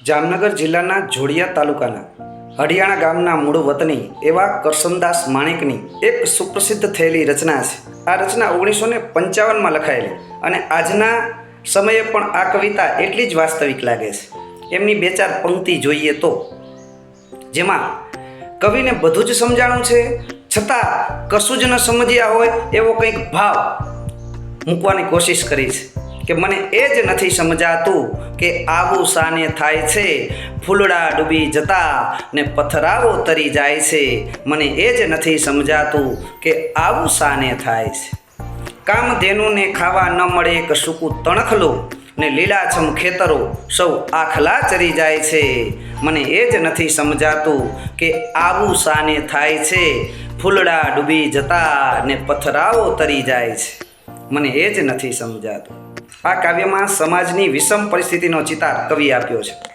જામનગર જિલ્લાના જોડિયા તાલુકાના હડિયાણા ગામના મૂળ વતની એવા કરશનદાસ માણેકની એક સુપ્રસિદ્ધ થયેલી રચના છે. આ રચના 1955માં લખાયેલી અને આજના સમયે પણ આ કવિતા એટલી જ વાસ્તવિક લાગે છે. એમની બે ચાર પંક્તિ જોઈએ તો, જેમાં કવિને બધું જ સમજાણું છે છતાં કશું જ ન સમજ્યા હોય એવો કંઈક ભાવ મૂકવાની કોશિશ કરી છે કે મને એ જ નથી સમજાતું કે આવું શાને થાય છે, ફૂલડા ડૂબી જતા ને પથરાવો તરી જાય છે. મને એ જ નથી સમજાતું કે આવું શાને થાય છે. કામધેનુને ખાવા ન મળે કે સૂકું તણખલું ને લીલાછમ ખેતરો સૌ આખલા ચરી જાય છે. મને એ જ નથી સમજાતું કે આવું શાને થાય છે, ફૂલડા ડૂબી જતા ને પથરાવો તરી જાય છે. મને એ જ નથી સમજાતું. આ કાવ્યમાં સમાજની વિષમ પરિસ્થિતિનો ચિતાર કવિએ આપ્યો છે.